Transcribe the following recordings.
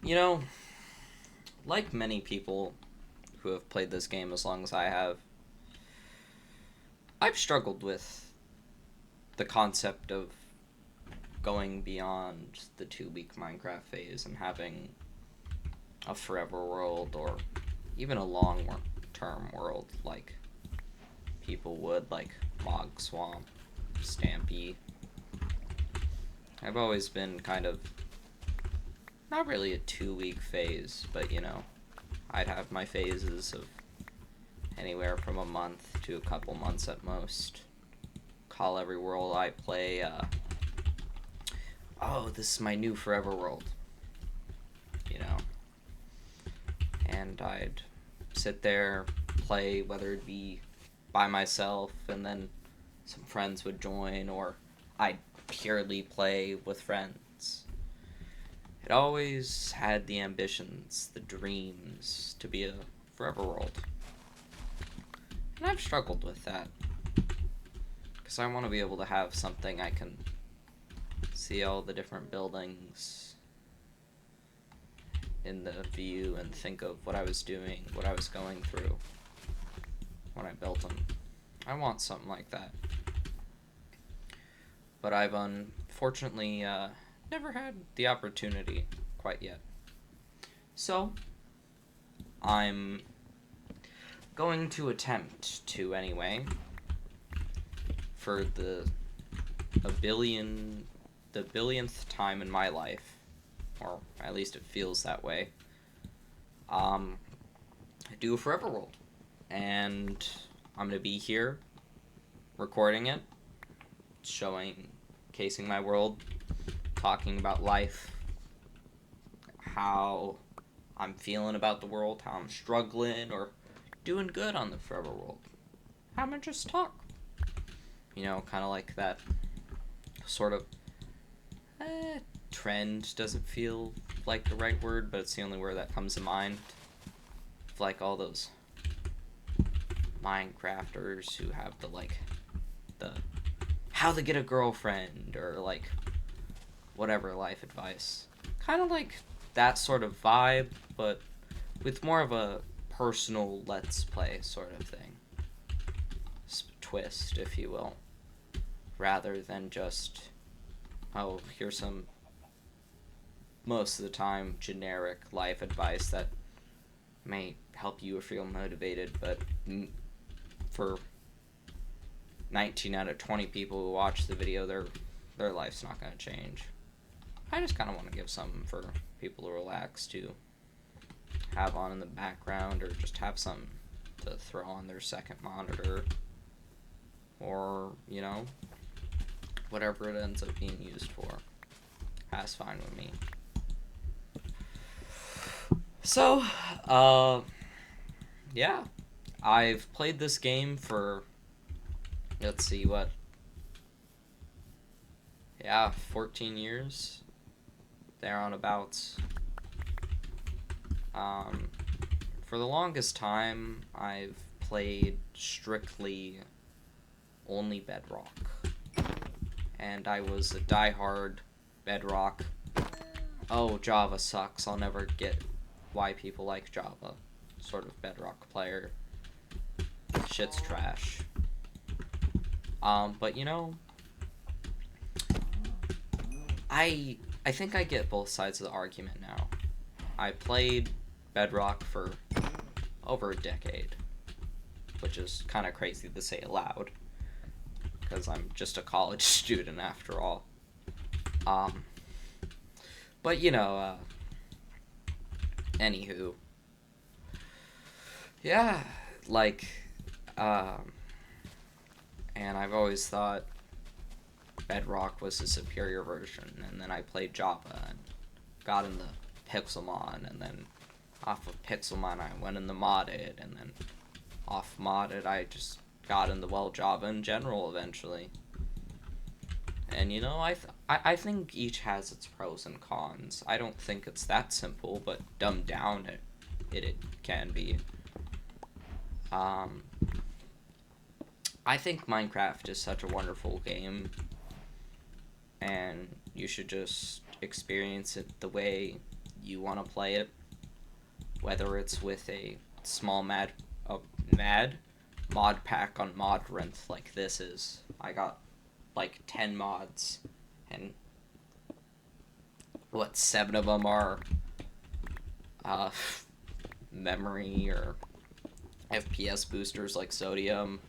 You know, like many people who have played this game as long as I have, I've struggled with the concept of going beyond the 2 week Minecraft phase and having a forever world or even a long term world like people would, like Mog Swamp, Stampy. I've always been kind of not really a 2 week phase, but I'd have my phases of anywhere from a month to a couple months at most. Call every world I play, oh, this is my new forever world, you know. And I'd sit there, play, whether it be by myself, and then some friends would join, or I'd purely play with friends. It always had the ambitions, the dreams to be a forever world. And I've struggled with that. Because I want to be able to have something I can see all the different buildings in the view and think of what I was doing, what I was going through when I built them. I want something like that. But I've unfortunately never had the opportunity quite yet. So, I'm going to attempt to anyway, for the billionth time in my life, or at least it feels that way, do a forever world. And I'm going to be here recording it, casing my world, talking about life, how I'm feeling about the world, how I'm struggling or doing good on the forever world. I'm gonna just talk. Kind of like that sort of trend doesn't feel like the right word, but it's the only word that comes to mind. Like all those Minecrafters who have the how to get a girlfriend, or whatever life advice. Kind of like that sort of vibe, but with more of a personal let's play sort of thing. Twist, if you will. Rather than just, oh, here's some, most of the time, generic life advice that may help you feel motivated, but for 19 out of 20 people who watch the video, their life's not going to change. I just kind of want to give something for people to relax, to have on in the background, or just have something to throw on their second monitor, or, whatever it ends up being used for. That's fine with me. So, yeah. I've played this game for, let's see, 14 years. There on abouts. For the longest time, I've played strictly only Bedrock. And I was a diehard Bedrock. Oh, Java sucks. I'll never get why people like Java. Sort of Bedrock player. Shit's trash. But I think I get both sides of the argument now. I played Bedrock for over a decade, which is kind of crazy to say aloud, because I'm just a college student after all. But anywho, yeah, and I've always thought Bedrock was a superior version, and then I played Java and got into Pixelmon, and then off of Pixelmon I went into Modded, and then off Modded I just got into, Java in general eventually. And I think each has its pros and cons. I don't think it's that simple, but dumbed down it can be. I think Minecraft is such a wonderful game, and you should just experience it the way you want to play it, whether it's with a small mad mod pack on Modrinth like this is. I got like 10 mods, and what, 7 of them are memory or FPS boosters like sodium.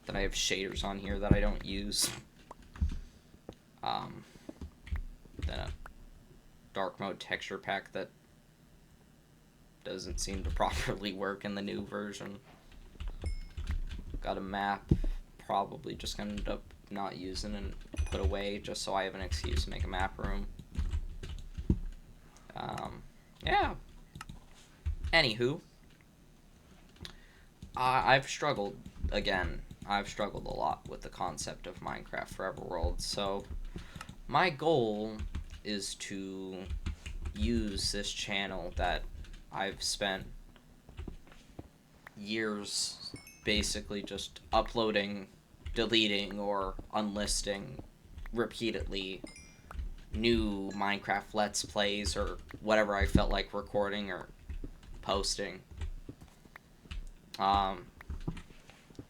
Then I have shaders on here that I don't use. Then a dark mode texture pack that doesn't seem to properly work in the new version. Got a map, probably just gonna end up not using and put away just so I have an excuse to make a map room. Yeah. Anywho, I've struggled a lot with the concept of Minecraft Forever World, so my goal is to use this channel that I've spent years basically just uploading, deleting, or unlisting repeatedly new Minecraft Let's Plays or whatever I felt like recording or posting.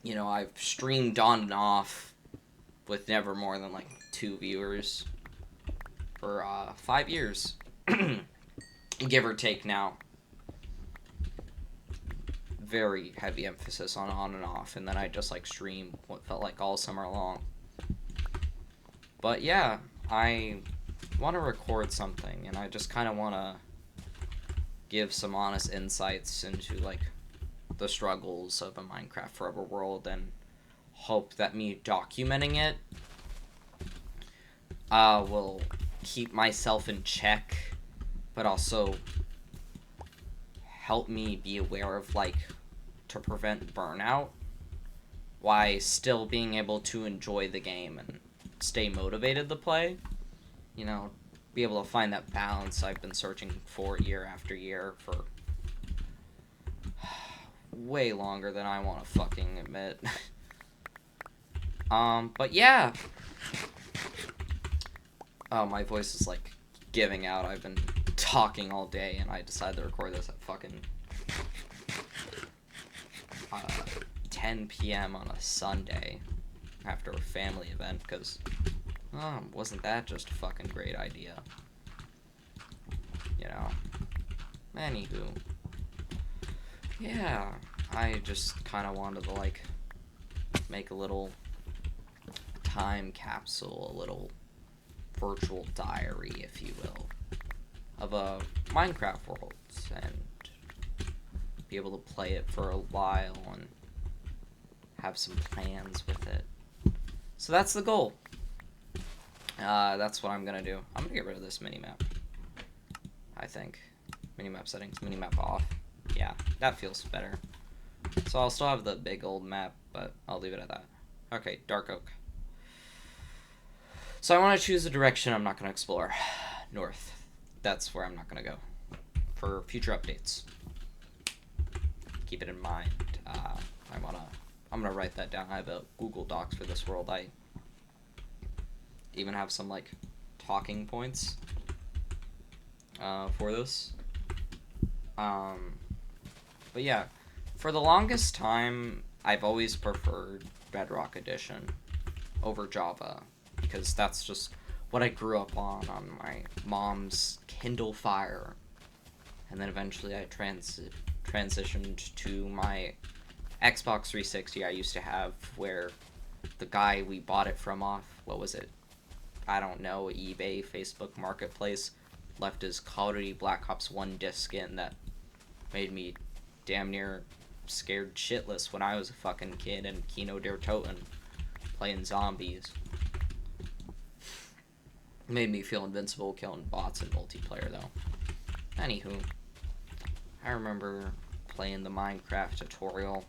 You know, I've streamed on and off with never more than like 2 viewers for 5 years, give or take now. Very heavy emphasis on and off, and then I just like stream what felt like all summer long. But yeah, I want to record something, and I just kind of want to give some honest insights into like the struggles of a Minecraft Forever world, and hope that me documenting it will keep myself in check, but also help me be aware of like to prevent burnout while still being able to enjoy the game and stay motivated to play. You know, be able to find that balance I've been searching for year after year for way longer than I want to fucking admit. But yeah. Oh, my voice is like giving out. I've been talking all day, and I decided to record this at fucking 10 p.m. on a Sunday after a family event, because wasn't that just a fucking great idea? You know. Anywho. Yeah, I just kind of wanted to like make a little time capsule, a little virtual diary, if you will, of a Minecraft world, and be able to play it for a while and have some plans with it. So that's the goal. That's what I'm gonna do. I'm gonna get rid of this minimap, I think. Minimap settings, minimap off. Yeah, that feels better. So I'll still have the big old map, but I'll leave it at that. Okay, Dark Oak. So I want to choose a direction I'm not going to explore. North. That's where I'm not going to go. For future updates. Keep it in mind. I'm going to write that down. I have a Google Docs for this world. I even have some, like, talking points for this. But yeah, for the longest time, I've always preferred Bedrock Edition over Java, because that's just what I grew up on my mom's Kindle Fire. And then eventually I transitioned to my Xbox 360 I used to have, where the guy we bought it from off, what was it? I don't know, eBay, Facebook Marketplace, left his Call of Duty Black Ops 1 disc in that made me damn near scared shitless when I was a fucking kid in Kino der Toten playing zombies. Made me feel invincible killing bots in multiplayer, though. Anywho, I remember playing the Minecraft tutorial,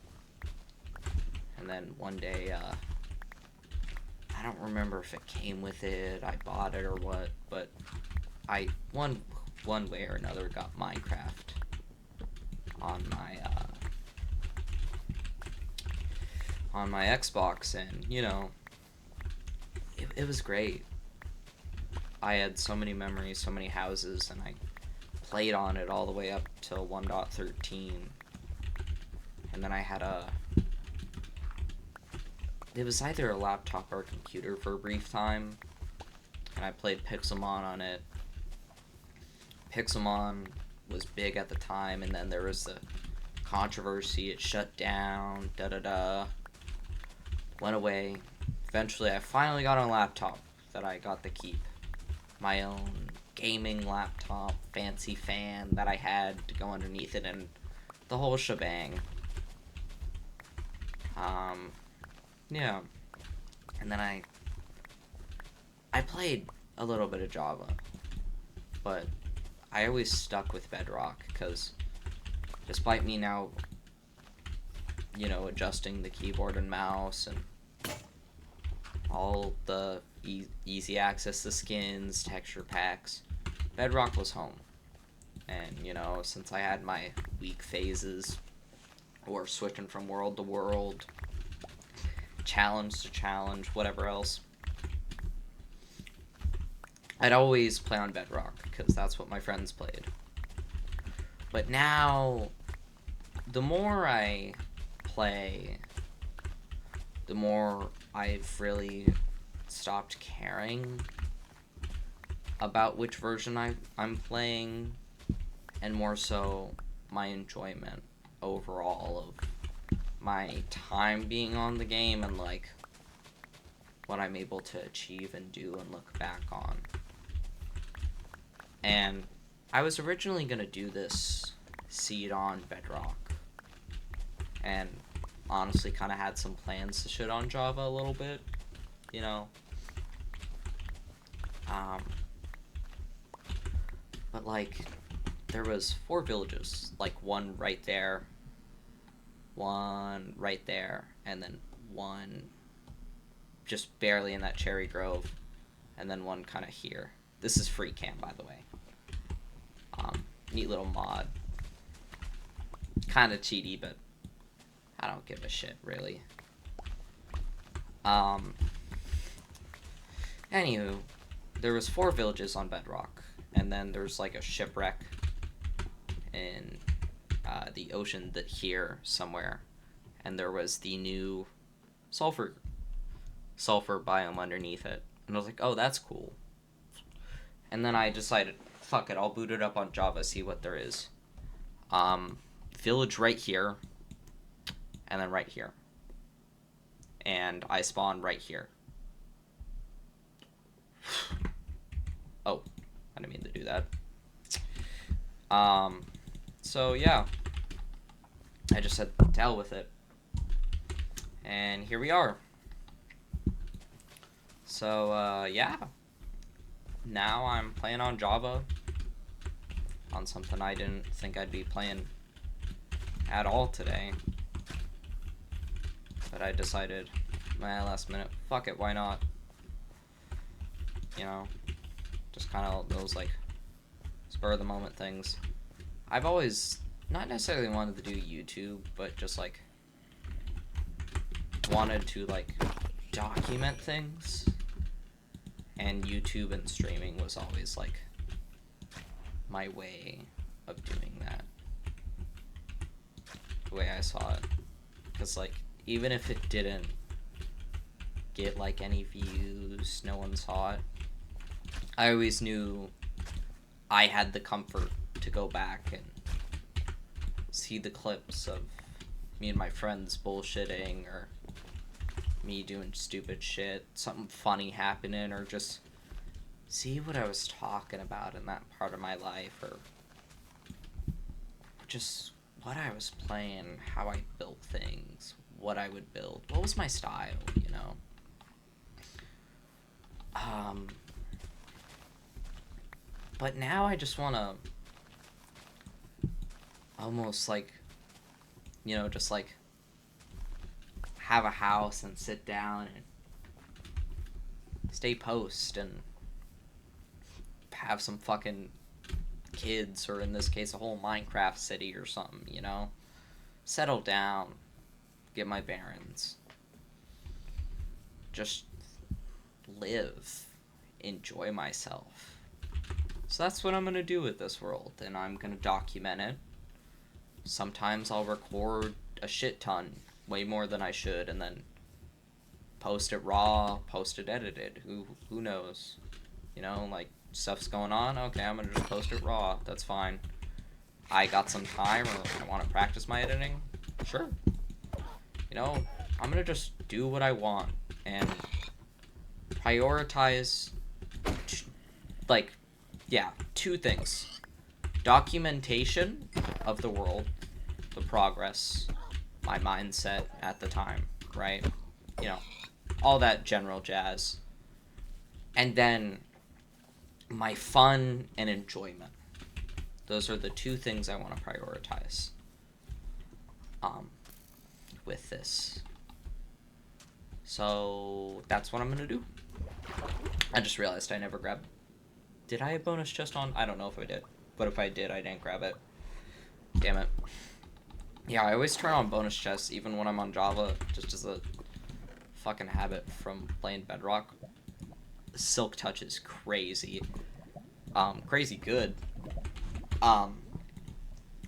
and then one day, I don't remember if it came with it, I bought it or what, but I, one way or another, got Minecraft on my Xbox, and, you know, it was great. I had so many memories, so many houses, and I played on it all the way up till 1.13. And then I had it was either a laptop or a computer for a brief time, and I played Pixelmon on it. Pixelmon was big at the time, and then there was the controversy, it shut down, went away. Eventually, I finally got a laptop that I got to keep. My own gaming laptop, fancy fan that I had to go underneath it, and the whole shebang. Yeah. And then I played a little bit of Java, but I always stuck with Bedrock, because despite me now, adjusting the keyboard and mouse and all the easy access to skins, texture packs, Bedrock was home. And, since I had my weak phases, or switching from world to world, challenge to challenge, whatever else, I'd always play on Bedrock, because that's what my friends played. But now, the more I play, the more I've really stopped caring about which version I'm playing, and more so my enjoyment overall of my time being on the game, and like what I'm able to achieve and do and look back on. And I was originally going to do this seed on Bedrock, and honestly kind of had some plans to shit on Java a little bit, but like there was 4 villages, like one right there, one right there, and then one just barely in that cherry grove, and then one kind of here. This is free cam, by the way. Neat little mod. Kind of cheaty, but I don't give a shit, really. Anywho, there was 4 villages on Bedrock, and then there's like a shipwreck in the ocean here somewhere, and there was the new sulfur biome underneath it, and I was like, oh, that's cool. And then I decided, fuck it, I'll boot it up on Java, see what there is. Village right here, and then right here, and I spawn right here. Oh, I didn't mean to do that. So yeah, I just said to hell with it, and here we are. So yeah, now I'm playing on Java, on something I didn't think I'd be playing at all today, but I decided, last minute, fuck it, why not? Just kind of those like spur of the moment things. I've always not necessarily wanted to do YouTube, but just like wanted to like document things, and YouTube and streaming was always like my way of doing that, the way I saw it. Because like even if it didn't get like any views, no one saw it, I always knew I had the comfort to go back and see the clips of me and my friends bullshitting, or me doing stupid shit, something funny happening, or just see what I was talking about in that part of my life, or just what I was playing, how I built things, what I would build, what was my style, But now I just want to almost like, just like have a house and sit down and stay post and have some fucking kids, or in this case a whole Minecraft city or something, settle down, get my bearings, just live, enjoy myself, So that's what I'm gonna do with this world, and I'm gonna document it. Sometimes I'll record a shit ton, way more than I should, and then post it raw, post it edited. Who knows? You know, like, stuff's going on, okay, I'm gonna just post it raw, that's fine. I got some time, or I want to practice my editing, sure. You know, I'm gonna just do what I want, and prioritize, like, yeah, two things. Documentation of the world, the progress, my mindset at the time, right? You know, all that general jazz. And then my fun and enjoyment. Those are the two things I want to prioritize with this. So that's what I'm going to do. I just realized I never grabbed... Did I have bonus chest on? I don't know if I did. But if I did, I didn't grab it. Damn it. Yeah, I always turn on bonus chests, even when I'm on Java, just as a fucking habit from playing Bedrock. Silk Touch is crazy. Crazy good.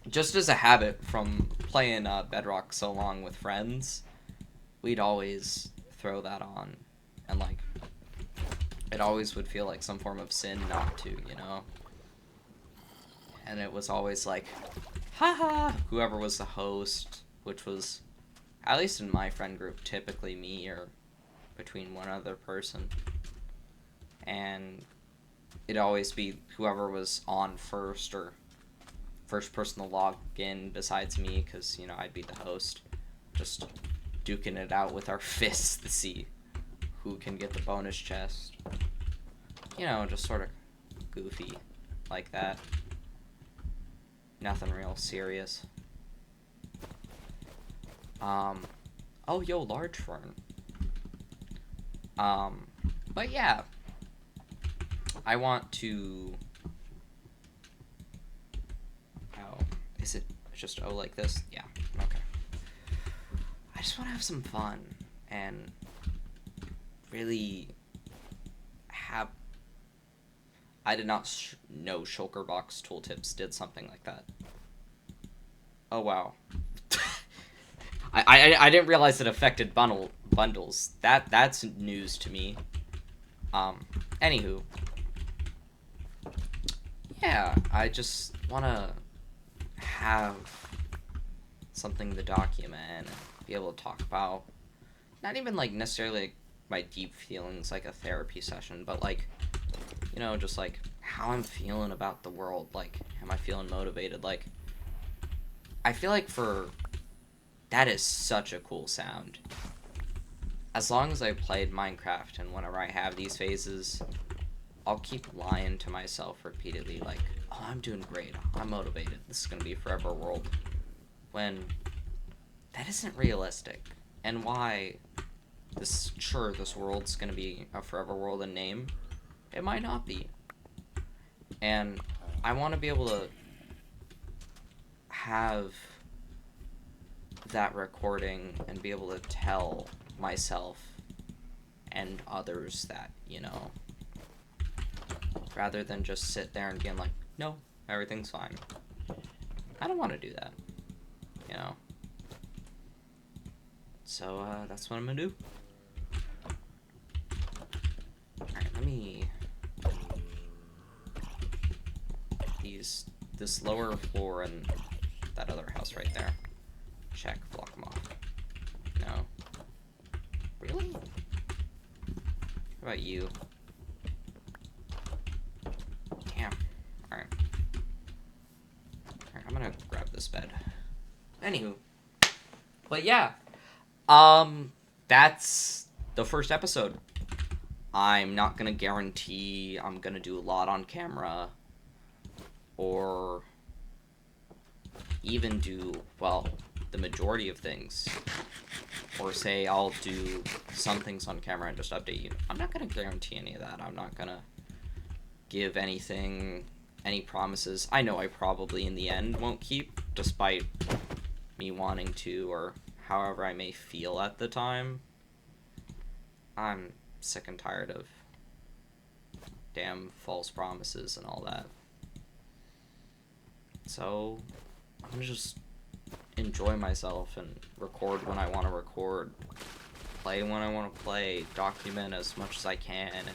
Just as a habit from playing Bedrock so long with friends, we'd always throw that on. And, like, it always would feel like some form of sin not to, you know? And it was always like, haha, whoever was the host, which was, at least in my friend group, typically me or between one other person. And it'd always be whoever was on first or first person to log in besides me, because, you know, I'd be the host, just duking it out with our fists to see who can get the bonus chest. You know, just sort of goofy like that. Nothing real serious. Oh, yo, large fern. But yeah. I want to... Oh, is it just O like this? Yeah, okay. I just want to have some fun and really have... I did not know Shulkerbox Tooltips did something like that. Oh, wow. I didn't realize it affected bundles. That's news to me. Anywho. Yeah, I just want to have something to document and be able to talk about. Not even, like, necessarily like, my deep feelings, like a therapy session, but, like, you know, just, like, how I'm feeling about the world. Like, am I feeling motivated? Like, I feel like that is such a cool sound. As long as I played Minecraft and whenever I have these phases, I'll keep lying to myself repeatedly, like, oh, I'm doing great, I'm motivated, this is going to be a forever world. When that isn't realistic. And why this world's going to be a forever world in name, it might not be. And I want to be able to have that recording and be able to tell myself and others that, you know, rather than just sit there and being like, no, everything's fine. I don't want to do that, you know. So, that's what I'm gonna do. Alright, let me... This lower floor and that other house right there. Check, block them off. No. Really? What about you? Damn. Alright. Alright, I'm gonna grab this bed. Anywho. But yeah. That's the first episode. I'm not gonna guarantee I'm gonna do a lot on camera. Or even do, well, the majority of things. Or say I'll do some things on camera and just update you. I'm not gonna guarantee any of that. I'm not gonna give anything, any promises. I know I probably in the end won't keep, despite me wanting to, or however I may feel at the time. I'm sick and tired of damn false promises and all that. So I'm gonna just enjoy myself and record when I want to record, play when I want to play, document as much as I can, and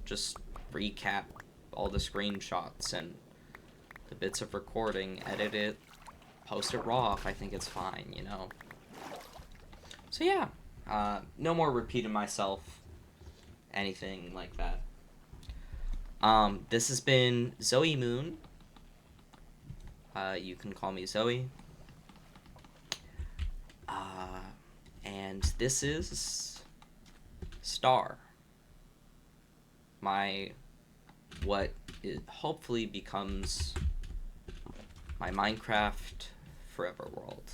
just recap all the screenshots and the bits of recording, edit it, post it raw if I think it's fine, you know? So yeah, no more repeating myself, anything like that. This has been Zoe Moon. You can call me Zoe. And this is Star. What hopefully becomes my Minecraft forever world.